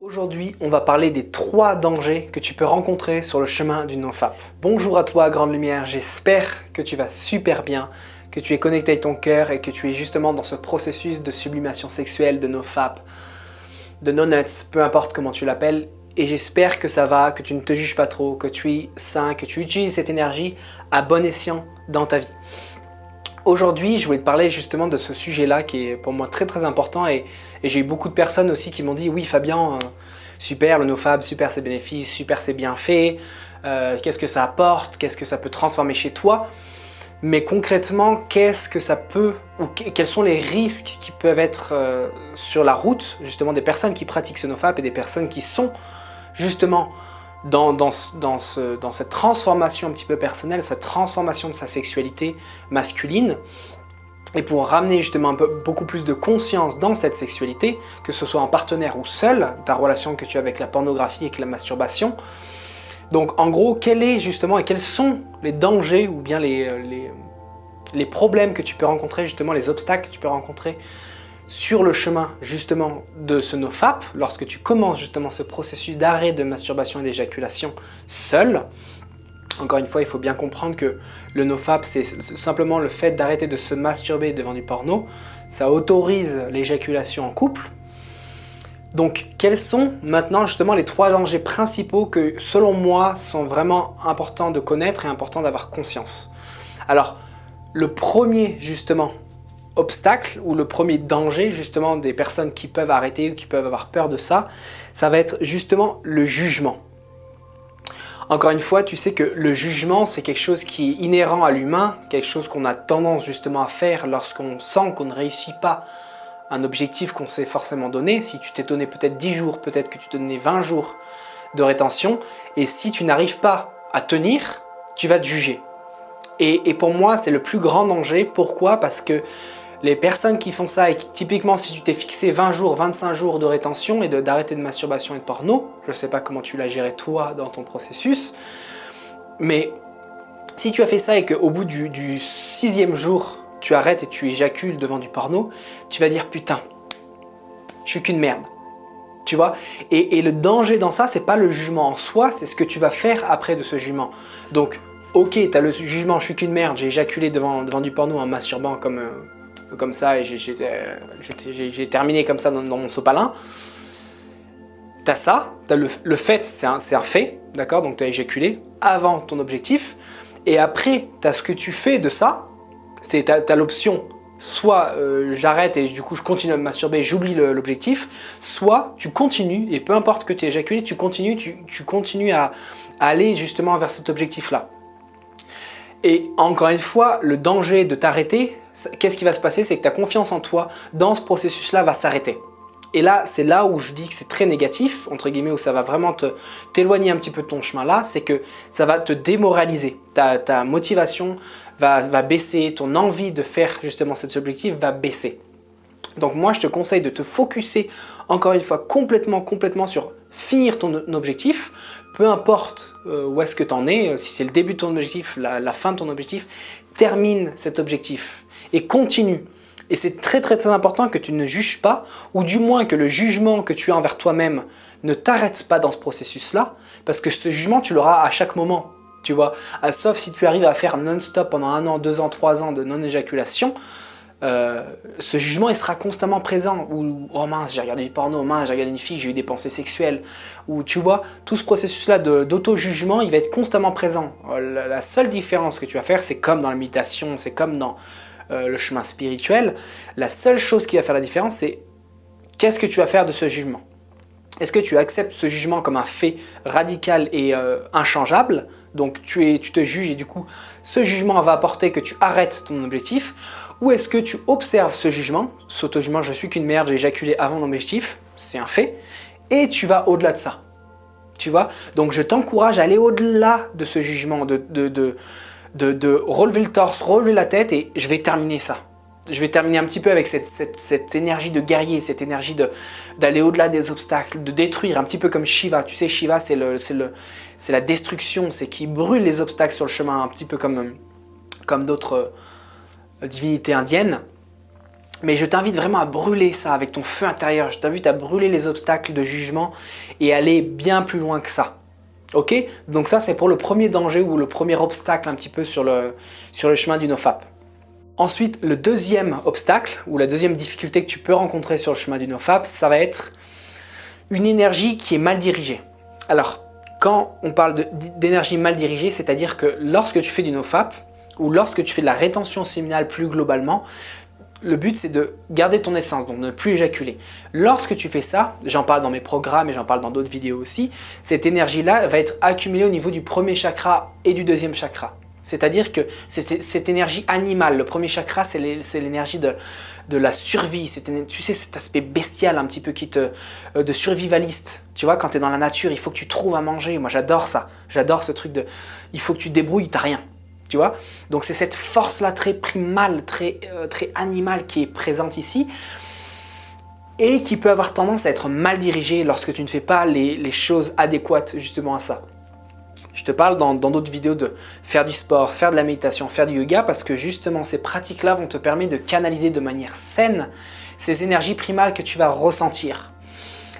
Aujourd'hui, on va parler des 3 dangers que tu peux rencontrer sur le chemin du NoFap. Bonjour à toi, Grande Lumière, j'espère que tu vas super bien, que tu es connecté avec ton cœur et que tu es justement dans ce processus de sublimation sexuelle, de NoFap, de No Nuts, peu importe comment tu l'appelles. Et j'espère que ça va, que tu ne te juges pas trop, que tu es sain, que tu utilises cette énergie à bon escient dans ta vie. Aujourd'hui, je voulais te parler justement de ce sujet-là qui est pour moi très important et j'ai eu beaucoup de personnes aussi qui m'ont dit « Oui Fabien, super le NoFap, super ses bénéfices, super ses bienfaits, qu'est-ce que ça apporte, qu'est-ce que ça peut transformer chez toi ?» Mais concrètement, qu'est-ce que ça peut ou quels sont les risques qui peuvent être sur la route justement des personnes qui pratiquent ce NoFap et des personnes qui sont justement dans cette transformation un petit peu personnelle, cette transformation de sa sexualité masculine, et pour ramener justement beaucoup plus de conscience dans cette sexualité, que ce soit en partenaire ou seul, ta relation que tu as avec la pornographie et avec la masturbation. Donc en gros, quel est justement et quels sont les dangers ou bien les problèmes que tu peux rencontrer, justement les obstacles que tu peux rencontrer sur le chemin justement de ce NoFap, lorsque tu commences justement ce processus d'arrêt de masturbation et d'éjaculation seul. Encore une fois, il faut bien comprendre que le NoFap, c'est simplement le fait d'arrêter de se masturber devant du porno. Ça autorise l'éjaculation en couple. Donc, quels sont maintenant justement les 3 dangers principaux que, selon moi, sont vraiment importants de connaître et importants d'avoir conscience? Alors, le premier justement obstacle ou le premier danger justement des personnes qui peuvent arrêter ou qui peuvent avoir peur de ça, ça va être justement le jugement. Encore une fois, tu sais que le jugement, c'est quelque chose qui est inhérent à l'humain, quelque chose qu'on a tendance justement à faire lorsqu'on sent qu'on ne réussit pas un objectif qu'on s'est forcément donné. Si tu t'es donné peut-être 10 jours, peut-être que tu t'es donné 20 jours de rétention, et si tu n'arrives pas à tenir, tu vas te juger. Et pour moi, c'est le plus grand danger. Pourquoi? Parce que les personnes qui font ça, et typiquement si tu t'es fixé 20 jours, 25 jours de rétention et d'arrêter de masturbation et de porno, je ne sais pas comment tu l'as géré toi dans ton processus, mais si tu as fait ça et qu'au bout du 6e jour, tu arrêtes et tu éjacules devant du porno, tu vas dire putain, je suis qu'une merde. Tu vois, et le danger dans ça, c'est pas le jugement en soi, c'est ce que tu vas faire après de ce jugement. Donc, ok, tu as le jugement, je suis qu'une merde, j'ai éjaculé devant du porno en masturbant comme ça et j'ai terminé comme ça dans mon sopalin. Tu as ça, tu as le fait, c'est un fait, d'accord? Donc tu as éjaculé avant ton objectif et après, tu as ce que tu fais de ça, tu as l'option soit j'arrête et du coup je continue à me masturber, j'oublie l'objectif, soit tu continues et peu importe que tu aies éjaculé, tu continues à aller justement vers cet objectif-là. Et encore une fois, le danger de t'arrêter, qu'est-ce qui va se passer? C'est que ta confiance en toi dans ce processus-là va s'arrêter. Et là, c'est là où je dis que c'est très négatif, entre guillemets, où ça va vraiment t'éloigner un petit peu de ton chemin là, c'est que ça va te démoraliser. Ta motivation va baisser, ton envie de faire justement cet objectif va baisser. Donc moi, je te conseille de te focuser encore une fois complètement sur finir ton objectif, peu importe où est-ce que tu en es, si c'est le début de ton objectif, la fin de ton objectif, termine cet objectif et continue. Et c'est très important que tu ne juges pas, ou du moins que le jugement que tu as envers toi-même ne t'arrête pas dans ce processus-là, parce que ce jugement, tu l'auras à chaque moment. Tu vois, sauf si tu arrives à faire non-stop pendant 1 an, 2 ans, 3 ans de non-éjaculation, ce jugement il sera constamment présent, ou oh mince j'ai regardé du porno, mince j'ai regardé une fille, j'ai eu des pensées sexuelles, ou tu vois, tout ce processus là d'auto-jugement il va être constamment présent. La seule différence que tu vas faire, c'est comme dans la méditation, c'est comme dans le chemin spirituel, la seule chose qui va faire la différence, c'est qu'est-ce que tu vas faire de ce jugement. Est-ce que tu acceptes ce jugement comme un fait radical et inchangeable? Donc tu te juges et du coup ce jugement va apporter que tu arrêtes ton objectif, ou est-ce que tu observes ce jugement, cet auto-jugement, je suis qu'une merde, j'ai éjaculé avant mon objectif, c'est un fait, et tu vas au-delà de ça. Tu vois? Donc je t'encourage à aller au-delà de ce jugement, de relever le torse, relever la tête, et je vais terminer ça. Je vais terminer un petit peu avec cette énergie de guerrier, cette énergie d'aller au-delà des obstacles, de détruire, un petit peu comme Shiva. Tu sais, Shiva, c'est la destruction, c'est qui brûle les obstacles sur le chemin, un petit peu comme d'autres divinités indiennes. Mais je t'invite vraiment à brûler ça avec ton feu intérieur. Je t'invite à brûler les obstacles de jugement et aller bien plus loin que ça. Ok? Donc ça, c'est pour le premier danger ou le premier obstacle un petit peu sur le chemin du NoFap. Ensuite, le deuxième obstacle ou la deuxième difficulté que tu peux rencontrer sur le chemin du NoFap, ça va être une énergie qui est mal dirigée. Alors, quand on parle d'énergie mal dirigée, c'est-à-dire que lorsque tu fais du NoFap ou lorsque tu fais de la rétention séminale plus globalement, le but, c'est de garder ton essence, donc ne plus éjaculer. Lorsque tu fais ça, j'en parle dans mes programmes et j'en parle dans d'autres vidéos aussi, cette énergie-là va être accumulée au niveau du premier chakra et du deuxième chakra. C'est-à-dire que c'est cette énergie animale. Le premier chakra, c'est l'énergie de la survie. Tu sais, cet aspect bestial un petit peu de survivaliste. Tu vois, quand tu es dans la nature, il faut que tu trouves à manger. Moi, j'adore ça. J'adore ce truc il faut que tu te débrouilles, tu n'as rien. Tu vois? Donc c'est cette force-là très primale, très animale qui est présente ici et qui peut avoir tendance à être mal dirigée lorsque tu ne fais pas les choses adéquates justement à ça. Je te parle dans d'autres vidéos de faire du sport, faire de la méditation, faire du yoga parce que justement ces pratiques-là vont te permettre de canaliser de manière saine ces énergies primales que tu vas ressentir.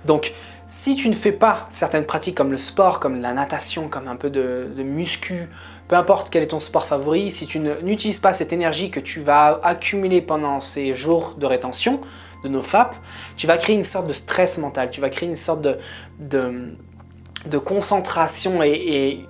Donc si tu ne fais pas certaines pratiques comme le sport, comme la natation, comme un peu de muscu, peu importe quel est ton sport favori, si tu n'utilises pas cette énergie que tu vas accumuler pendant ces jours de rétention, de NoFap, tu vas créer une sorte de stress mental, tu vas créer une sorte de concentration et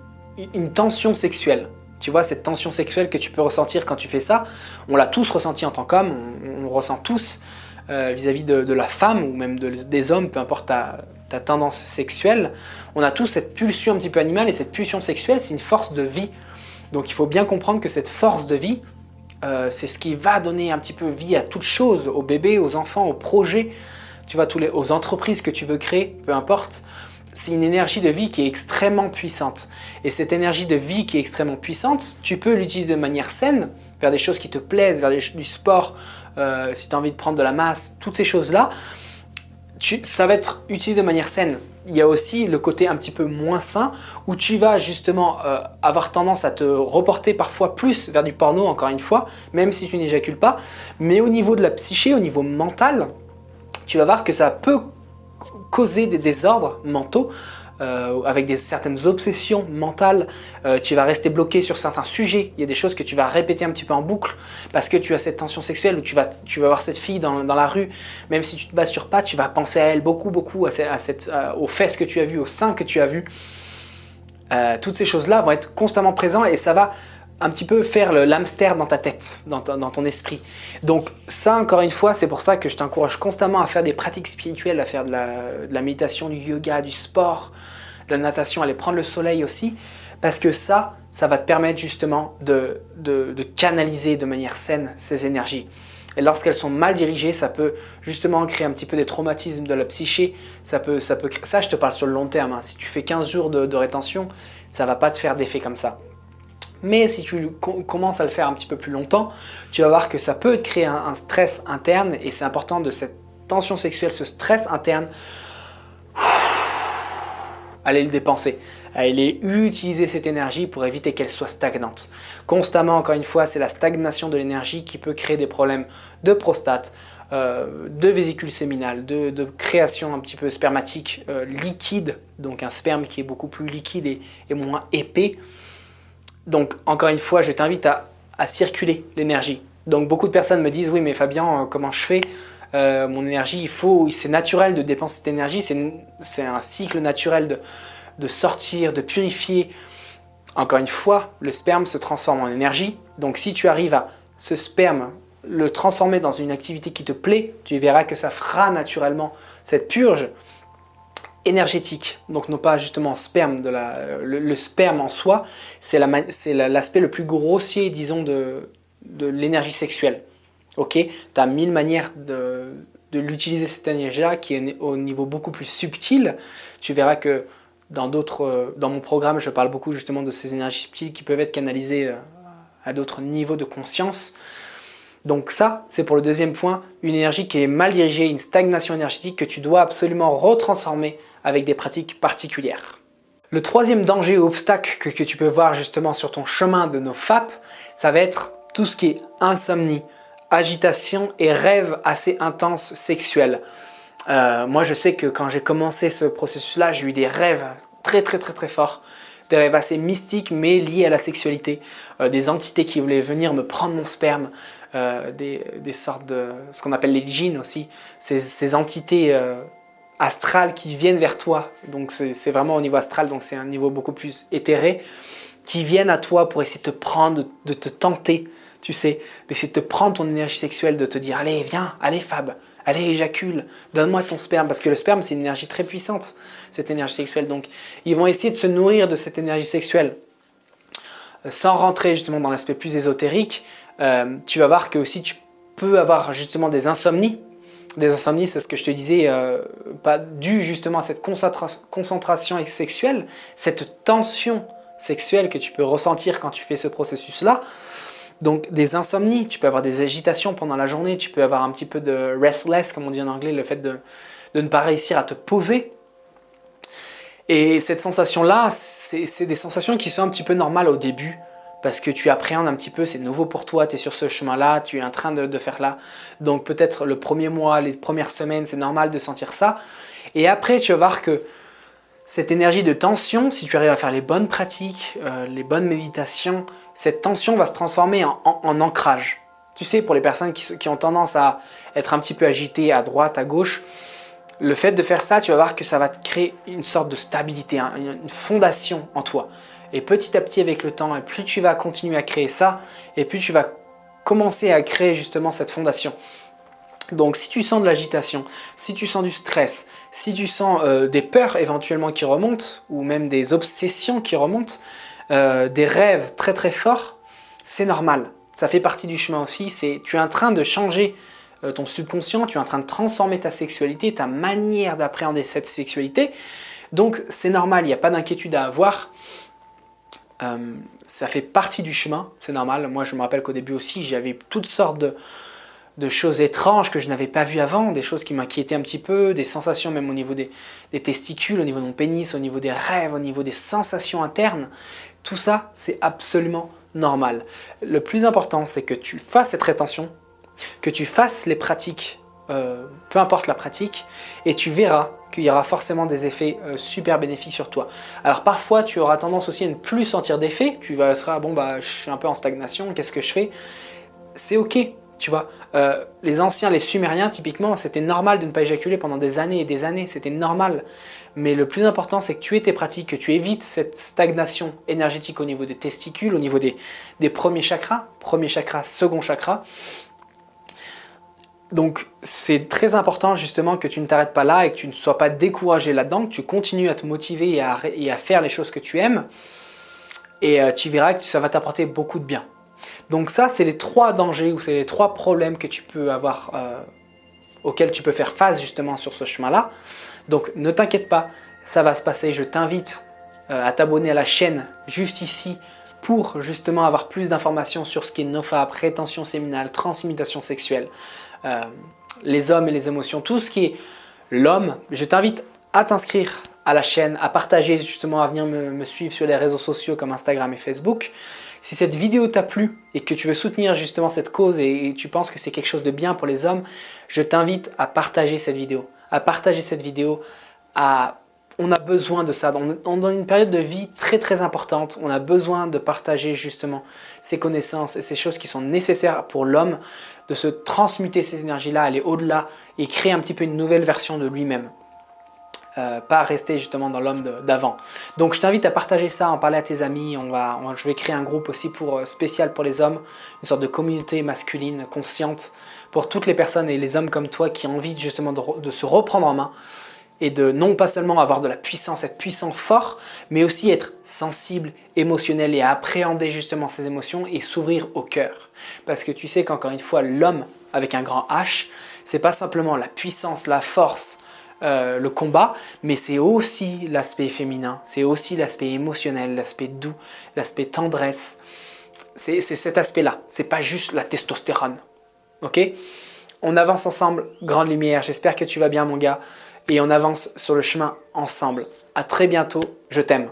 une tension sexuelle. Tu vois, cette tension sexuelle que tu peux ressentir quand tu fais ça, on l'a tous ressenti en tant qu'homme, on le ressent tous vis-à-vis de la femme ou même des hommes, peu importe ta tendance sexuelle. On a tous cette pulsion un petit peu animale et cette pulsion sexuelle, c'est une force de vie. Donc il faut bien comprendre que cette force de vie, c'est ce qui va donner un petit peu vie à toute chose, aux bébés, aux enfants, aux projets, tu vois, aux entreprises que tu veux créer, peu importe. C'est une énergie de vie qui est extrêmement puissante. Et cette énergie de vie qui est extrêmement puissante, tu peux l'utiliser de manière saine, faire des choses qui te plaisent, faire du sport, si tu as envie de prendre de la masse, toutes ces choses-là, ça va être utilisé de manière saine. Il y a aussi le côté un petit peu moins sain où tu vas justement avoir tendance à te reporter parfois plus vers du porno, encore une fois, même si tu n'éjacules pas. Mais au niveau de la psyché, au niveau mental, tu vas voir que ça peut causer des désordres mentaux avec certaines obsessions mentales. Tu vas rester bloqué sur certains sujets. Il y a des choses que tu vas répéter un petit peu en boucle parce que tu as cette tension sexuelle où tu vas voir cette fille dans la rue. Même si tu te masturbes pas, tu vas penser à elle beaucoup, aux fesses que tu as vues, aux seins que tu as vus. Toutes ces choses-là vont être constamment présentes et ça va un petit peu faire l'hamster dans ta tête, dans ton esprit. Donc ça, encore une fois, c'est pour ça que je t'encourage constamment à faire des pratiques spirituelles, à faire de la méditation, du yoga, du sport, de la natation, aller prendre le soleil aussi, parce que ça va te permettre justement de canaliser de manière saine ces énergies. Et lorsqu'elles sont mal dirigées, ça peut justement créer un petit peu des traumatismes de la psyché. Ça, je te parle sur le long terme, hein. Si tu fais 15 jours de rétention, ça ne va pas te faire d'effet comme ça. Mais si tu commences à le faire un petit peu plus longtemps, tu vas voir que ça peut te créer un stress interne et c'est important de cette tension sexuelle, ce stress interne, aller le dépenser, aller utiliser cette énergie pour éviter qu'elle soit stagnante. Constamment, encore une fois, c'est la stagnation de l'énergie qui peut créer des problèmes de prostate, de vésicule séminale, de création un petit peu spermatique liquide, donc un sperme qui est beaucoup plus liquide et moins épais. Donc, encore une fois, je t'invite à circuler l'énergie. Donc, beaucoup de personnes me disent « Oui, mais Fabien, comment je fais mon énergie, c'est naturel de dépenser cette énergie, c'est un cycle naturel de sortir, de purifier. » Encore une fois, le sperme se transforme en énergie. Donc, si tu arrives à ce sperme, le transformer dans une activité qui te plaît, tu verras que ça fera naturellement cette purge énergétique, donc non pas justement sperme, le sperme en soi, c'est l'aspect le plus grossier, disons, de l'énergie sexuelle. Ok, tu as 1000 manières de l'utiliser cette énergie-là qui est au niveau beaucoup plus subtil. Tu verras que dans mon programme, je parle beaucoup justement de ces énergies subtiles qui peuvent être canalisées à d'autres niveaux de conscience. Donc ça, c'est pour le deuxième point, une énergie qui est mal dirigée, une stagnation énergétique que tu dois absolument retransformer avec des pratiques particulières. Le troisième danger ou obstacle que tu peux voir justement sur ton chemin de NoFap, ça va être tout ce qui est insomnie, agitation et rêves assez intenses sexuels. Moi, je sais que quand j'ai commencé ce processus-là, j'ai eu des rêves très forts, des rêves assez mystiques mais liés à la sexualité, des entités qui voulaient venir me prendre mon sperme, des sortes de ce qu'on appelle les djinns aussi, ces entités astrales qui viennent vers toi. Donc c'est vraiment au niveau astral, donc c'est un niveau beaucoup plus éthéré, qui viennent à toi pour essayer de te prendre, de te tenter, tu sais, d'essayer de te prendre ton énergie sexuelle, de te dire allez viens, allez Fab, allez éjacule, donne-moi ton sperme, parce que le sperme c'est une énergie très puissante, cette énergie sexuelle. Donc ils vont essayer de se nourrir de cette énergie sexuelle. Sans rentrer justement dans l'aspect plus ésotérique, tu vas voir que aussi tu peux avoir justement des insomnies. Des insomnies, c'est ce que je te disais, pas dû justement à cette concentration sexuelle, cette tension sexuelle que tu peux ressentir quand tu fais ce processus-là. Donc des insomnies, tu peux avoir des agitations pendant la journée, tu peux avoir un petit peu de restless, comme on dit en anglais, le fait de ne pas réussir à te poser. Et cette sensation-là, c'est des sensations qui sont un petit peu normales au début, parce que tu appréhendes un petit peu, c'est nouveau pour toi, tu es sur ce chemin-là, tu es en train de faire là. Donc peut-être le premier mois, les premières semaines, c'est normal de sentir ça. Et après, tu vas voir que cette énergie de tension, si tu arrives à faire les bonnes pratiques, les bonnes méditations, cette tension va se transformer en ancrage. Tu sais, pour les personnes qui ont tendance à être un petit peu agitées à droite, à gauche, le fait de faire ça, tu vas voir que ça va te créer une sorte de stabilité, une fondation en toi. Et petit à petit avec le temps, et plus tu vas continuer à créer ça, et plus tu vas commencer à créer justement cette fondation. Donc si tu sens de l'agitation, si tu sens du stress, si tu sens des peurs éventuellement qui remontent, ou même des obsessions qui remontent, des rêves très forts, c'est normal. Ça fait partie du chemin aussi. Tu es en train de changer ton subconscient, tu es en train de transformer ta sexualité, ta manière d'appréhender cette sexualité. Donc c'est normal, il n'y a pas d'inquiétude à avoir. Ça fait partie du chemin, c'est normal. Moi je me rappelle qu'au début aussi, j'avais toutes sortes de choses étranges que je n'avais pas vues avant, des choses qui m'inquiétaient un petit peu, des sensations même au niveau des testicules, au niveau de mon pénis, au niveau des rêves, au niveau des sensations internes. Tout ça, c'est absolument normal. Le plus important, c'est que tu fasses cette rétention, que tu fasses les pratiques, peu importe la pratique, et tu verras qu'il y aura forcément des effets super bénéfiques sur toi. Alors parfois, tu auras tendance aussi à ne plus sentir d'effet, tu vas se dire, bon bah je suis un peu en stagnation, qu'est-ce que je fais? C'est ok. Tu vois, les anciens, les Sumériens, typiquement, c'était normal de ne pas éjaculer pendant des années et des années, c'était normal. Mais le plus important, c'est que tu aies tes pratiques, que tu évites cette stagnation énergétique au niveau des testicules, au niveau des premiers chakras, second chakra. Donc, c'est très important justement que tu ne t'arrêtes pas là et que tu ne sois pas découragé là-dedans, que tu continues à te motiver et à faire les choses que tu aimes. Et tu verras que ça va t'apporter beaucoup de bien. Donc ça, c'est les 3 dangers ou c'est les 3 problèmes que tu peux avoir, auxquels tu peux faire face justement sur ce chemin-là. Donc ne t'inquiète pas, ça va se passer. Je t'invite à t'abonner à la chaîne juste ici pour justement avoir plus d'informations sur ce qui est NoFap, rétention séminale, transmutation sexuelle, les hommes et les émotions, tout ce qui est l'homme. Je t'invite à t'inscrire à la chaîne, à partager justement, à venir me suivre sur les réseaux sociaux comme Instagram et Facebook. Si cette vidéo t'a plu et que tu veux soutenir justement cette cause et tu penses que c'est quelque chose de bien pour les hommes, je t'invite à partager cette vidéo. On a besoin de ça. On est dans une période de vie très importante. On a besoin de partager justement ces connaissances et ces choses qui sont nécessaires pour l'homme, de se transmuter ces énergies-là, aller au-delà et créer un petit peu une nouvelle version de lui-même. Pas rester justement dans l'homme d'avant. Donc je t'invite à partager ça, en parler à tes amis. Je vais créer un groupe aussi spécial pour les hommes, une sorte de communauté masculine consciente pour toutes les personnes et les hommes comme toi qui ont envie justement de se reprendre en main et de non pas seulement avoir de la puissance, être puissant fort, mais aussi être sensible, émotionnel et à appréhender justement ses émotions et s'ouvrir au cœur. Parce que tu sais qu'encore une fois, l'homme avec un grand H, c'est pas simplement la puissance, la force, le combat, mais c'est aussi l'aspect féminin, c'est aussi l'aspect émotionnel, l'aspect doux, l'aspect tendresse. C'est cet aspect-là, c'est pas juste la testostérone. Ok? On avance ensemble, grande lumière, j'espère que tu vas bien mon gars, et on avance sur le chemin ensemble. À très bientôt, je t'aime.